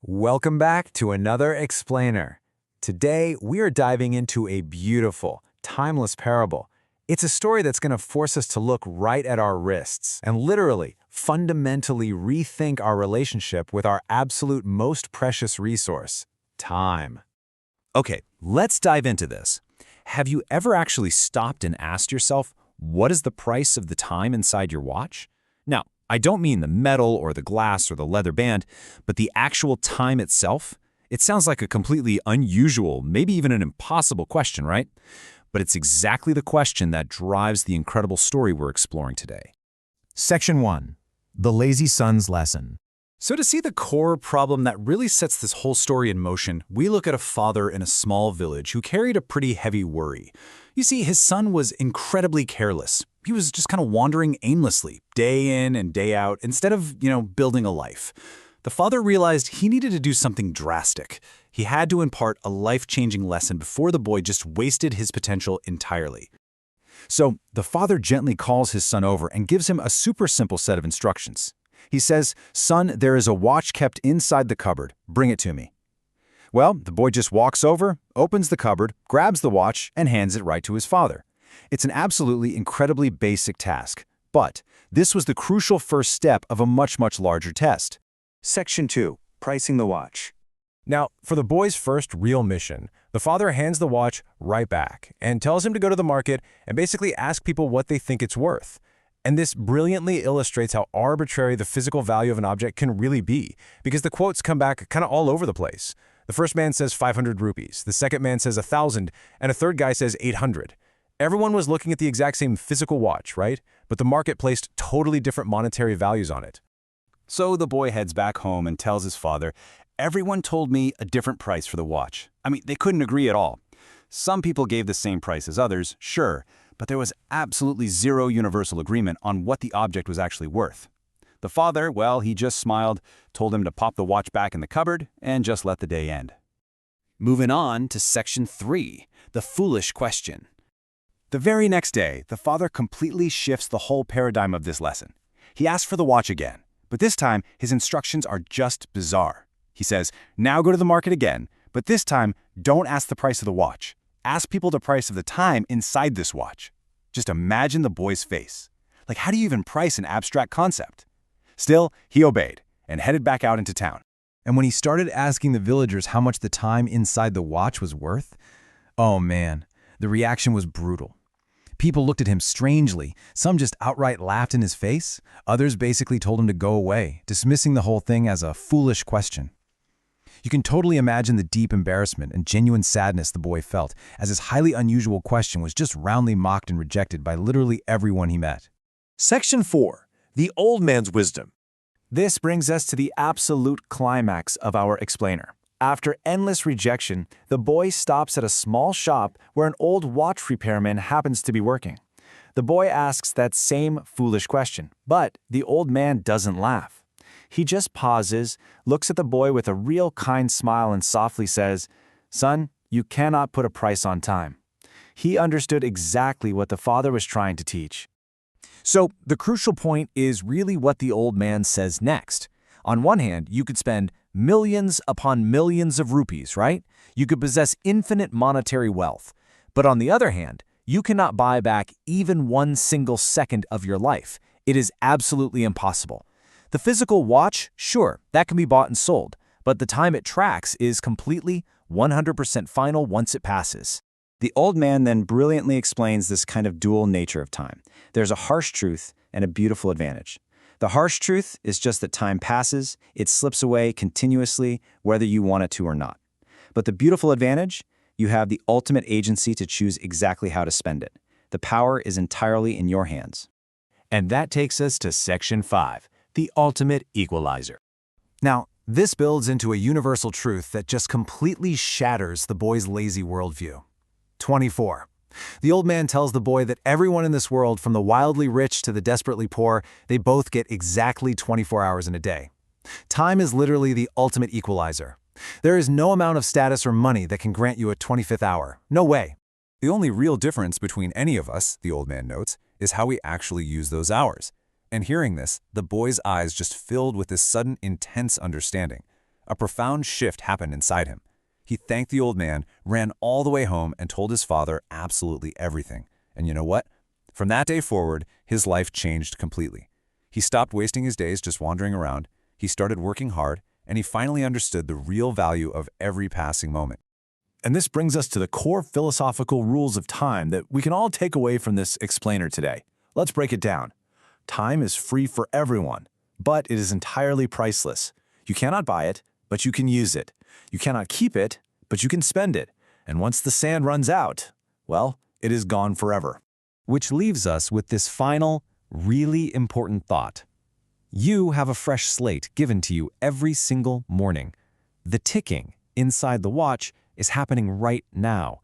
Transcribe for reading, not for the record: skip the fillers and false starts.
Welcome back to another explainer. Today, we are diving into a beautiful, timeless parable. It's a story that's going to force us to look right at our wrists and literally, fundamentally rethink our relationship with our absolute most precious resource, time. Okay, let's dive into this. Have you ever actually stopped and asked yourself, what is the price of the time inside your watch? Now, I don't mean the metal or the glass or the leather band, but the actual time itself. It sounds like a completely unusual, maybe even an impossible question, right? But it's exactly the question that drives the incredible story we're exploring today. Section 1. The Lazy Son's Lesson. So to see the core problem that really sets this whole story in motion, we look at a father in a small village who carried a pretty heavy worry. You see, his son was incredibly careless. He was just kind of wandering aimlessly, day in and day out, instead of, building a life. The father realized he needed to do something drastic. He had to impart a life-changing lesson before the boy just wasted his potential entirely. So the father gently calls his son over and gives him a super simple set of instructions. He says, "Son, there is a watch kept inside the cupboard. Bring it to me." Well, the boy just walks over, opens the cupboard, grabs the watch, and hands it right to his father. It's an absolutely incredibly basic task, but this was the crucial first step of a much, much larger test. Section 2. Pricing the watch. Now, for the boy's first real mission, the father hands the watch right back and tells him to go to the market and basically ask people what they think it's worth. And this brilliantly illustrates how arbitrary the physical value of an object can really be, because the quotes come back kind of all over the place. The first man says 500 rupees, the second man says 1,000, and a third guy says 800. Everyone was looking at the exact same physical watch, right? But the market placed totally different monetary values on it. So the boy heads back home and tells his father, "Everyone told me a different price for the watch. They couldn't agree at all. Some people gave the same price as others, sure, but there was absolutely zero universal agreement on what the object was actually worth." The father, well, he just smiled, told him to pop the watch back in the cupboard, and just let the day end. Moving on to Section 3, the foolish question. The very next day, the father completely shifts the whole paradigm of this lesson. He asks for the watch again, but this time his instructions are just bizarre. He says, "Now go to the market again, but this time don't ask the price of the watch. Ask people the price of the time inside this watch." Just imagine the boy's face. Like, how do you even price an abstract concept? Still, he obeyed and headed back out into town. And when he started asking the villagers how much the time inside the watch was worth, oh man, the reaction was brutal. People looked at him strangely. Some just outright laughed in his face. Others basically told him to go away, dismissing the whole thing as a foolish question. You can totally imagine the deep embarrassment and genuine sadness the boy felt as his highly unusual question was just roundly mocked and rejected by literally everyone he met. Section 4. The Old Man's Wisdom. This brings us to the absolute climax of our explainer. After endless rejection, the boy stops at a small shop where an old watch repairman happens to be working. The boy asks that same foolish question, but the old man doesn't laugh. He just pauses, looks at the boy with a real kind smile and softly says, "Son, you cannot put a price on time." He understood exactly what the father was trying to teach. So the crucial point is really what the old man says next. On one hand, you could spend millions upon millions of rupees, right? You could possess infinite monetary wealth. But on the other hand, you cannot buy back even one single second of your life. It is absolutely impossible. The physical watch, sure, that can be bought and sold, but the time it tracks is completely 100% final once it passes. The old man then brilliantly explains this kind of dual nature of time. There's a harsh truth and a beautiful advantage. The harsh truth is just that time passes, it slips away continuously, whether you want it to or not. But the beautiful advantage, you have the ultimate agency to choose exactly how to spend it. The power is entirely in your hands. And that takes us to Section 5. The Ultimate Equalizer. Now, this builds into a universal truth that just completely shatters the boy's lazy worldview. 24. The old man tells the boy that everyone in this world, from the wildly rich to the desperately poor, they both get exactly 24 hours in a day. Time is literally the ultimate equalizer. There is no amount of status or money that can grant you a 25th hour. No way. The only real difference between any of us, the old man notes, is how we actually use those hours. And hearing this, the boy's eyes just filled with this sudden, intense understanding. a profound shift happened inside him. He thanked the old man, ran all the way home, and told his father absolutely everything. And you know what? From that day forward, his life changed completely. He stopped wasting his days just wandering around, he started working hard, and he finally understood the real value of every passing moment. And this brings us to the core philosophical rules of time that we can all take away from this explainer today. Let's break it down. Time is free for everyone, but it is entirely priceless. You cannot buy it, but you can use it. You cannot keep it, but you can spend it. And once the sand runs out, well, it is gone forever. Which leaves us with this final, really important thought. You have a fresh slate given to you every single morning. The ticking inside the watch is happening right now.